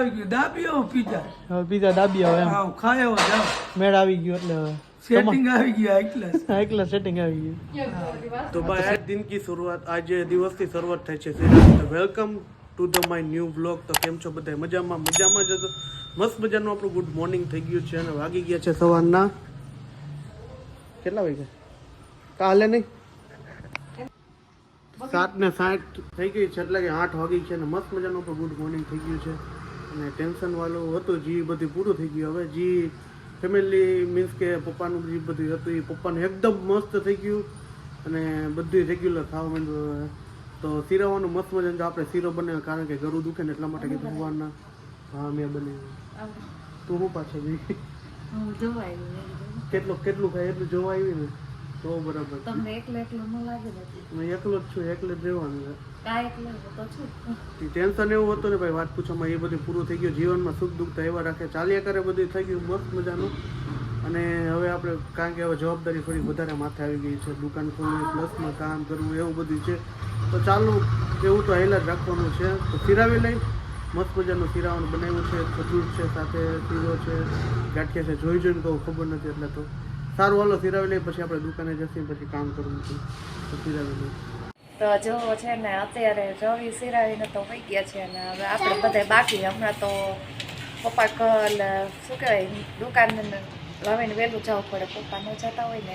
આવી ગયું દાબીઓ પીઝા હવે પીઝા દાબી આવે એમ આવ ખાયો જાવ મેળ આવી ગયો એટલે હવે સેટિંગ આવી ગયું એકલા સેટિંગ આવી ગયું તો ભાઈ આજ દિન કી શરૂઆત આજે દિવસથી શરૂઆત થાય છે welcome to the my new vlog તો કેમ છો બધા મજામાં જ હતો મસ્ત મજાનું આપણું ગુડ મોર્નિંગ થઈ ગયું છે અને વાગી ગયા છે સવારના કેટલા વાગ્યા કાલે નહીં 7:60 થઈ ગઈ છે એટલે કે 8 વાગી છે અને મસ્ત મજાનું આપણું ગુડ મોર્નિંગ થઈ ગયું છે અને ટેન્શન વાળું હતું જે બધું પૂરું થઈ ગયું હવે જે ફેમિલી મીન્સ કે પપ્પાનું જે બધું હતું એ પપ્પાનું એકદમ મસ્ત થઈ ગયું અને બધું રેગ્યુલર થવા માંડ્યું તો શીરાવાનું મસ્ત મજાનું આપણે શીરો બનાવ્યો કારણ કે ગળું દુખે ને એટલા માટે કીધું ભગવાનના હા મેં બનાવ્યું તું હું પાછળ કેટલું ખાય એટલું જોવા આવી ને તો બરાબર તમને એકલો ન લાગે મેં એકલો જ છું એકલે જ રહેવાનું છે ટેન્શન એવું હતું ને ભાઈ વાત પૂછવામાં એ બધું પૂરું થઈ ગયું જીવનમાં સુખ દુઃખ તો એવા રાખે ચાલ્યા કરે બધું થઈ ગયું મસ્ત મજાનું અને હવે આપણે કારણ કે હવે જવાબદારી થોડી વધારે માથે આવી ગઈ છે દુકાન ખોલવી પ્લસમાં કામ કરવું એવું બધું છે તો ચાલુ એવું તો હેલા જ રાખવાનું છે તો સિરાવી લઈ મસ્ત મજાનું સિરાવાનું બનાવ્યું છે ખજૂર છે સાથે શીરો છે ગાંઠિયા છે જોઈને તો ખબર નથી એટલે તો સારું હાલો સિરાવી લઈ પછી આપણે દુકાને જશે પછી કામ કરવું છે તો સિરાવી લઈ તો જો છે ને અત્યારે રવિ સિરાવીને તો વહી ગયા છે અને હવે આપણે બધા બાકી હમણાં તો પપ્પા શું કહેવાય દુકાન રવિને વહેલું જવું પડે પપ્પા ન જતા હોય ને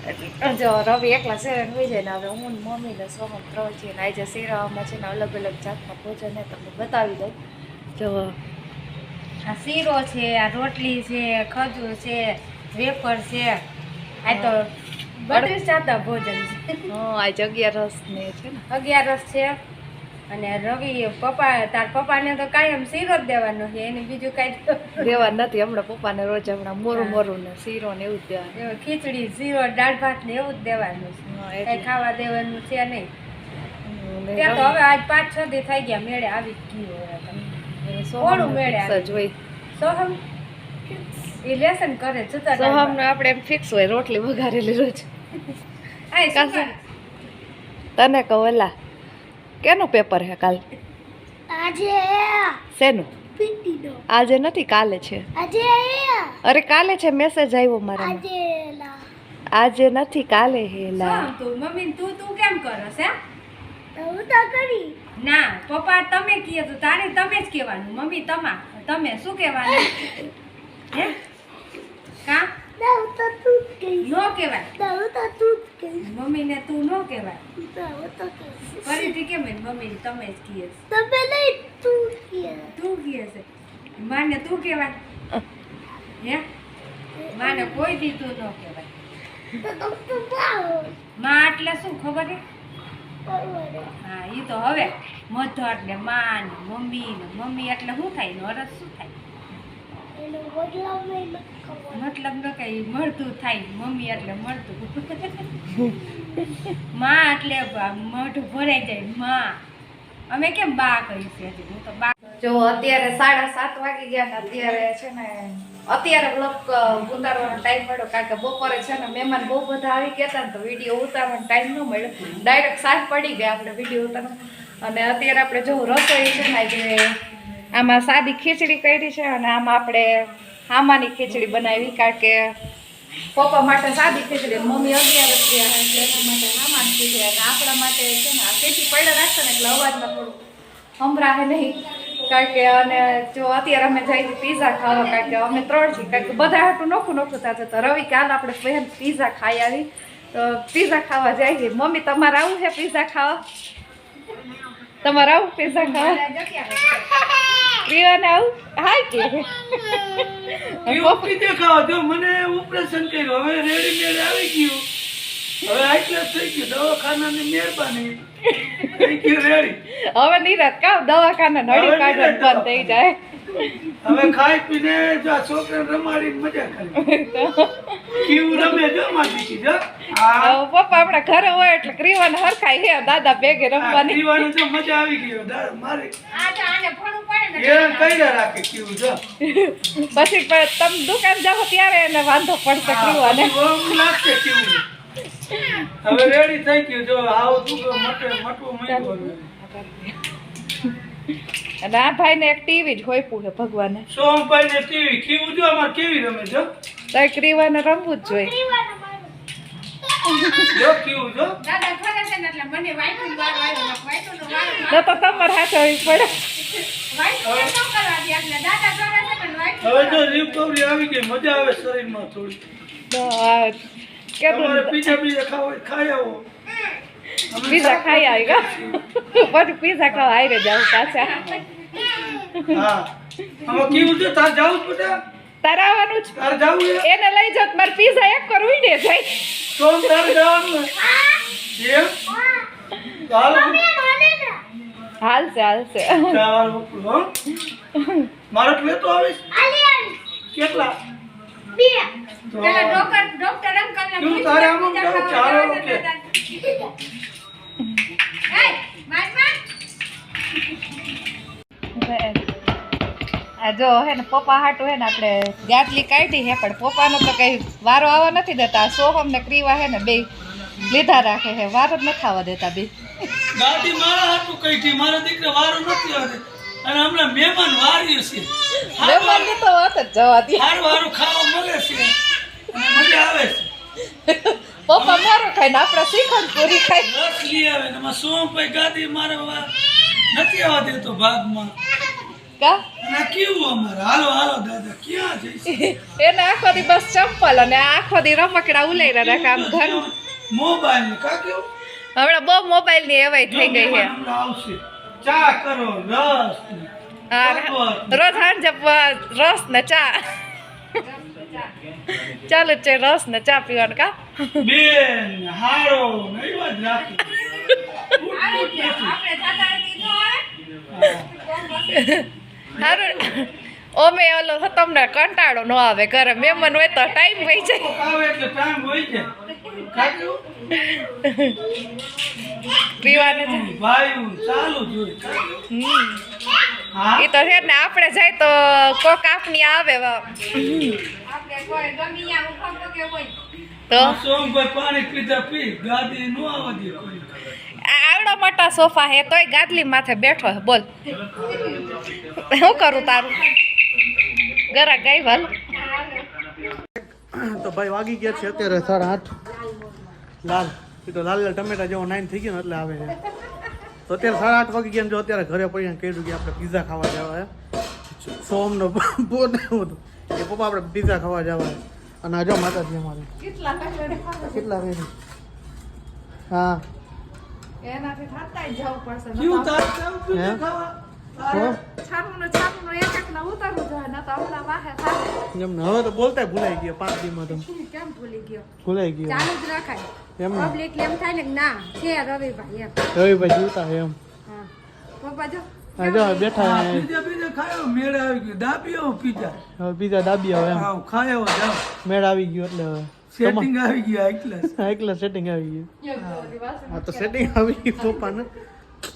એટલે જો રવિ એકલા સિરાવીને વહી જાય ને હવે હું મમ્મી ને સોહમ ત્રણ છીએ ને આજે સિરાવામાં છે ને અલગ અલગ જાતમાં ભોજન ને તમને બતાવી દઉં જો આ શીરો છે આ રોટલી છે ખજૂર છે વેફર છે આ તો બધું સાદા ભોજન છે આજ 11 ને છે ને 11 છે અને રવિ તાર પપ્પાને તો કાયમ શીરો જ દેવાનો છે એને બીજું કાંઈ દેવા નથી હમણાં પપ્પાને રોજ હમણાં મોરું ને શીરો ને એવું જ દેવાનું ખીચડી શીરો દાળ ભાત ને એવું જ દેવાનું છે કઈ ખાવા દેવાનું છે નહીં ત્યાં તો હવે આજ 5-6 દી થઈ ગયા મેળે આવી જ ગયું મેળે હોય સોહમ એ લેસન કરે સોહમ ને આપણે એમ ફિક્સ હોય રોટલી વઘારેલી રોજ તને કહો એલા કેનું પેપર હે કાલ આજે શેનું આજે નથી કાલે છે અરે કાલે છે મેસેજ આવ્યો મારા આજે નથી કાલે હેલા મમ્મી તું કેમ કરસ હે હું તો કરી ના પપ્પા તમે કીએ તો તારે તમે જ કહેવાનું મમ્મી તમે શું કહેવાનું હે કા નો કહેવાય મમ્મી ને તું નો કહેવાય ફરીથી કેમ મમ્મી તમે જ કીએ તું કીએ છે માને તું કહેવાય હે માને કોઈ દી તું નો કહેવાય માં એટલે શું ખબર હે હા એ તો હવે મધર એટલે માં ને મમ્મી એટલે શું થાય નો અરજ શું થાય મતલબ ન કઈ મળતું થાય મમ્મી એટલે મળતું માં એટલે મોઢું ભરાઈ જાય માં અમે કેમ બા કહી છે હું તો બા જો અત્યારે 7:30 વાગી ગયા ને અત્યારે છે ને અત્યારે બ્લોગ ઉતારવાનો ટાઈમ મળ્યો કારણ કે બપોરે છે ને મહેમાન બહુ બધા આવી ગયા હતા ને તો વિડીયો ઉતારવાનો ટાઈમ ન મળ્યો ડાયરેક્ટ 7 પડી ગયા આપણે વિડીયો ઉતારવાનો અને અત્યારે આપણે જો રસોઈ છે ને જે આમાં સાદી ખીચડી કરી છે અને આમાં આપણે આમાની ખીચડી બનાવી કારણ કે પપ્પા માટે સાદી ખીચડી મમ્મી 11 રૂપિયા એટલે એના માટે આમાની ખીચડી અને આપણા માટે છે ને આ ખીચડી પડે રાખશે ને એટલે અવાજમાં થોડું સંભળાશે નહીં કારણ કે અને જો અત્યારે અમે જઈએ પીઝા ખાવા કારણ કે અમે 3 છીએ કારણ કે બધા હાટું નોખું થતું તો રવિ કાલ આપણે બહેન પીઝા ખાઈ આવી તો પીઝા ખાવા જઈએ મમ્મી તમારે આવું છે પીઝા ખાવા તમારે આવું પીઝા ખાવા પ્રિયાને આવું હાય કે દેખાવ જો મને ઓપરેશન કર્યું હવે રેડીમેડ આવી ગયું હવે આટલા થઈ ગયું દવાખાનાની મહેરબાની થઈ ગયું રેડી હવે નિરાત કાવ દવાખાના નડી કાઢવાનું બંધ થઈ જાય હવે ખાઈ પીને જો છોકરાને રમાડીને મજા કરી કેવું રમે જો માટી જો પપ્પા આપણા ઘરે હોય એટલે ક્રીવાને હરખાય હે દાદા ભેગે રમવાની ક્રીવાને જો મજા આવી ગઈ મારી આને ભણવું પડે ને એ કઈ રાખે કેવું જો પછી તમે દુકાન જાઓ ત્યારે એને વાંધો પડશે ક્રીવાને લાગશે કેવું હવે રેડી થઈ ગયું જો આવો તું મટવું મળ્યું અને આ ભાઈને એક ટીવી જ હોય પૂછે ભગવાને સોમભાઈ ને ટીવી કેવું જો અમારે કેવી રમે જો તો ક્રીવાને રમવું જ જોઈએ જો કેવું જો દાદા ખરે છે ને એટલે મને વાઈટું વારો આવ્યો વાઈટું વારો ન તો તમારે હાચવવી પડે વાઈટું ન કરવા દે એટલે દાદા કરે છે ને વાઈટું હવે જો રિકવરી આવી ગઈ મજા આવે શરીરમાં થોડી તો આ તમારે કેટલું પીઝા ખાવા હોય ખાઈ આવો પીઝા ખાઈ આવી ગા પછી પીઝા ખાવા આવી જાવ પાછા હા આમાં કેવું છે તાર જાવું જ બેટા તારે આવવાનું જ તાર જાવું છે એને લઈ જાવ મારે પીઝા એક કર ઉડે જાય સોમ તાર જવાનું એમ હાલો હાલશે હાલશે ચાલ ઉપડો હો મારો પ્લેટો આવીશ કેટલા તો પેલા ડોક્ટર અંકલને તું તારે આમ જાવ ચાલો ઓકે એ માર આ જો હે ને પપ્પા હાટું હે ને આપણે ગાટલી કાઢી હે પણ પપ્પાનો તો કઈ વારો આવવા નથી દેતા સોહમ ને ક્રીવા હે ને બે લીધા રાખે હે વારો જ નથી આવવા દેતા બે ગાડી મારા હાથું કઈ થી મારા દીકરા વારો નથી આવે અને હમણાં મહેમાન વાર્યું છે મહેમાનની તો વાત જ જવા દે હારું ખાવા મળે છે અને મજા આવે છે પપ્પા મારું ખાય ને આપણે શ્રીખંડ પૂરી ખાય રસ લઈ આવે ને એમાં સોમભાઈ ગાડી મારે નથી આવવા દેતો ભાગમાં કા અને કેવું અમારે હાલો હાલો દાદા ક્યાં જઈશ એને આખો દી બસ ચંપલ અને આખો દી રમકડા ઉલાઈ રાખે આમ ઘર મોબાઈલ ને કા કેવું હમણાં બહુ મોબાઈલ ની એવાય થઈ ગઈ છે હમણાં આવશે ચા કરો રસ રોજ સાંજે રસ ને ચા ચાલુ જ છે રસ ને ચા પીવાનું કા બેન હારો નહીં વાત રાખી આપણે દાદા કીધું હોય સારું ઓમે ઓલો તમને કંટાળો ન આવે ઘરે મહેમાન હોય તો ટાઈમ વહી જાય આવે એટલે ટાઈમ હોય છે કા કેવું પીવાને જ. ભાઈ ચાલુ જોઈ કા કેવું? હા એ તો છે ને આપણે જાય તો કોક આપની આવે આપણે કોઈ ગમી ત્યાં ઉભો કે હોય તો સોમભાઈ પાણી પીધા પી ગાડી નો આવવા દે કોઈ આવડા મોટા સોફા હે તોય ગાદલી માથે બેઠો હે બોલ શું કરું તારું ગરા ગઈ ભલ તો ભાઈ વાગી ગયા છે અત્યારે 8:30 લાલ એ તો લાલ લાલ ટમેટા જેવો 9 થઈ ગયો ને એટલે આવે છે તો અત્યારે 8:30 વાગી ગયા ને જો અત્યારે ઘરે પડીને કહ્યું કે આપણે પીઝા ખાવા જવા હે સોમનો બોન આવ્યું હતું કે પપ્પા આપણે પીઝા ખાવા જવા અને આ જો માતાજી અમારે કેટલા વેરી હા એનાથી થાતા જવું પડશે કેવું તાર કેવું હે? પીઝા ખાવા હો? છાનું એક એક ના ઉતારવું જોઈએ ન તો હમણાં વાહે થાય એમ ને હવે તો બોલતા ભૂલાઈ ગયા 5 દીમાં તો કેમ ભૂલી ગયો ભૂલાઈ ગયો ચાલુ જ રાખાય એમ ને પબ્લિક એમ થાય ને કે ના છે રવિભાઈ એમ રવિભાઈ જીવતા હે એમ હા પપ્પા જો હા જો બેઠા હે પીઝા પીઝા ખાયો મેળ આવી ગયો દાબી આવો પીઝા હવે બીજા દાબી આવે એમ આવ ખાયો જાવ મેળ આવી ગયો એટલે હવે સેટિંગ આવી ગયું એકલા એકલા સેટિંગ આવી ગયું હા તો સેટિંગ આવી ગયું પપ્પાને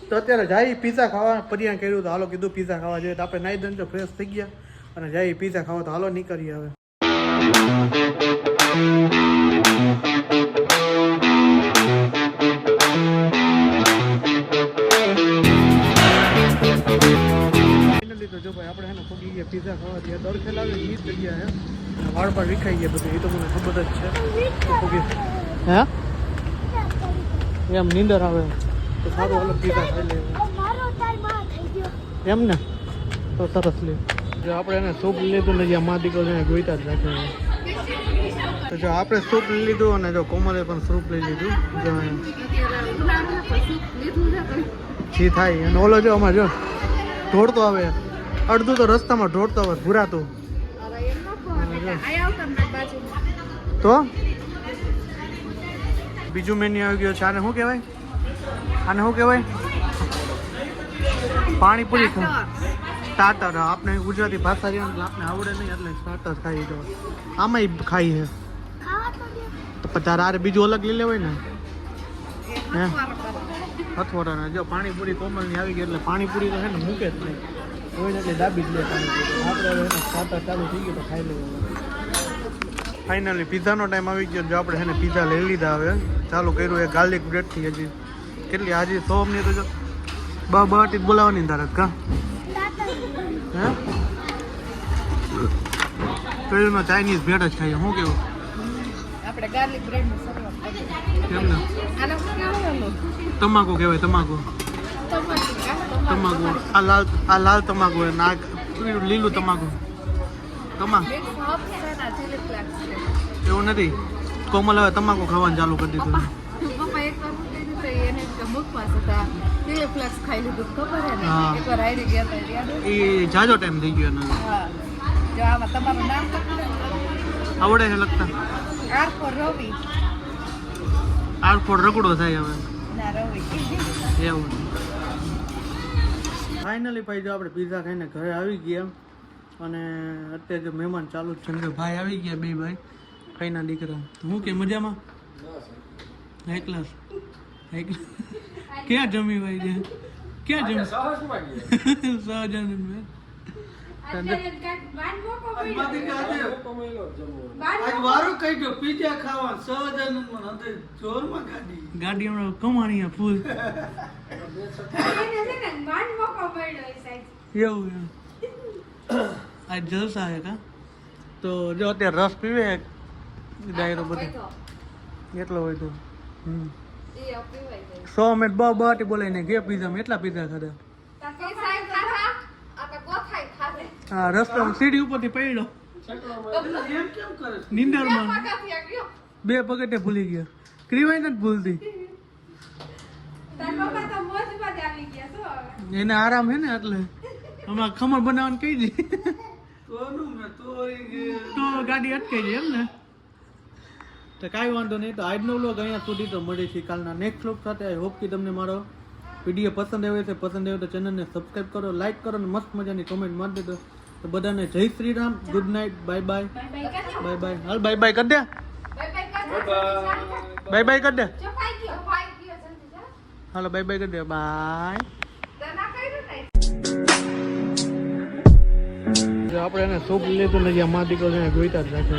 તો અત્યારે જાય પીઝા ખાવા પરિયાણ કર્યું તો હાલો કીધું પીઝા ખાવા જોઈએ તો આપણે નાઈ ધોઈને ફ્રેશ થઈ ગયા અને જાય પીઝા ખાવા તો હાલો નીકળીએ હવે ફાઇનલી તો જો ભાઈ આપણે હે ને પગી ગયા પીઝા ખાવા ત્યાં દર ખેલાવે એ જ જગ્યા હે વાળ પર વિખાઈ ગયા બધું એ તો મને ખબર જ છે તો પગી હે એમ નીંદર આવે તો સારું હાલો પીઝા ખાઈ લે મારો તારમાં થઈ ગયો એમ ને તો સરસ લે જો આપણે એને સૂપ લીધું ને જ્યાં મા દીકરો છે ગોઈતા જ રાખે તો જો આપણે સૂપ લઈ લીધું અને જો કોમલે પણ સૂપ લઈ લીધું જો જી થાય અને ઓલો જો અમારે જો ઢોળતો આવે અડધું તો રસ્તામાં ઢોળતો આવે ભૂરાતું તો બીજું મેન્યુ આવી ગયો છે આને શું કહેવાય શું કહેવાય પાણીપુરી સ્ટાર્ટર આપણે ગુજરાતી ભાષા છે એટલે આપણે આવડે નહીં એટલે સ્ટાર્ટર ખાઈ તો આમાંય ખાઈ છે તો પછી તારે બીજું અલગ લઈ લેવાય ને હે હથવાડાના જો પાણીપુરી કોમલની આવી ગઈ એટલે પાણીપુરી તો છે ને મૂકે જ નહીં હોય એટલે દાબી જ લે પાણીપુરી આપણે હવે એને સ્ટાર્ટર ચાલુ થઈ ગયું તો ખાઈ લેવું ફાઇનલી પીઝાનો ટાઈમ આવી ગયો જો આપણે છે ને પીઝા લઈ લીધા હવે ચાલુ કર્યું એ ગાર્લિક બ્રેડથી હજી કેટલી હાજી 100 ની તો જો બાટી બોલાવવાની તારે કા હે પેલું ચાઇનીઝ ભેટ જ ખાઈએ શું કેવું આપણે ગાર્લિક બ્રેડની શરૂઆત કરીએ. કેમ ને આને શું કહેવાનું? તમાકુ કહેવાય તમાકુ તમાકુ આ લાલ તમાકુ હોય ના પેલું લીલું તમાકુ તમાકુ ચીલી ફ્લેક્સ છે. એવું નથી કોમલ હવે તમાકુ ખાવાનું ચાલુ કરી દીધું પપ્પા એક વાર મૂકી દીધું એને મુખમાં હતા ચીલી ફ્લેક્સ ખાઈ લીધું ખબર હે ને હા. એકવાર હારી ગયા હતા યાદ હોય? એ જાજો ટાઈમ થઈ ગયો એનો હા જો આમાં તમારું નામ લખી દો. આવડે છે લખતા આર ફોર રવિ. આર ફોર રગડો થાય હવે ના રવિ. એવું ફાઇનલી ભાઈ જો આપણે પીઝા ખાઈને ઘરે આવી ગયા અને અત્યારે જો મહેમાન ચાલુ જ છે ને ભાઈ આવી ગયા બે ભાઈ ભાઈના દીકરા હું કે મજામાં હાઈ ક્લાસ ક્યાં જમી ભાઈ છે ક્યાં જમી સહજાનંદ ભાઈ અત્યારે કાંઈક બાર મોકો પડ્યો. માંથી કાઢે. બાર આજ વારો કઈ ગયો પીઝા ખાવા સહજાનંદમાં અંદર જોરમાં કાઢી ગાડી હમણાં કમાણી ફૂલ એને છે ને બાર મોકો પડ્યો એ સાઈડ. એવું એમ આ જલસા હે કા તો જો અત્યારે રસ પીવે ડાયરો બધો એટલો હોય તો હમ એ પીવાય જાય. 100 મિનિટ બાટી બોલાઈને ગયા પીઝામાં એટલા પીઝા ખાધા તાકે સાહેબ ખાધા આકા ગોથાઈ ખાધે. હા રસ્તામાં સીડી ઉપરથી પડ્યો એમ કેમ કરે છે? નિંદરમાં પગાથી આ ગયો. 2 પગથે ભૂલી ગયા ક્રીવાય નથી ભૂલતી તાર પપ્પા તો મોજમાં જ આવી ગયા શું હવે? એને આરામ હે ને એટલે હમણાં ખમણ બનાવવાનું કહી દી તોનું મેં તો એ તો ગાડી અટકાઈ જાય એમ ને તો કાંઈ વાંધો નહીં તો આજનો વ્લોગ અહીંયા સુધી તો મળે છે કાલના નેક્સ્ટ વ્લોગ સાથે આઈ હોપ કે તમને મારો વિડીયો પસંદ આવ્યો છે પસંદ આવ્યો તો ચેનલને સબસ્ક્રાઈબ કરો લાઈક કરો અને મસ્ત મજાની કોમેન્ટ મારી દેજો તો બધાને જય Shri Ram good night bye bye bye bye હાલ બાય બાય કરી દે બાય બાય કરી દે ચોપાઈ ગયો જલ્દી જા. હાલો બાય બાય કરી દે બાય તો ના કર્યું ને. આપણે એને સૂપ લીધું ને જ્યાં મા દીકરો જોઈતા જ રાખે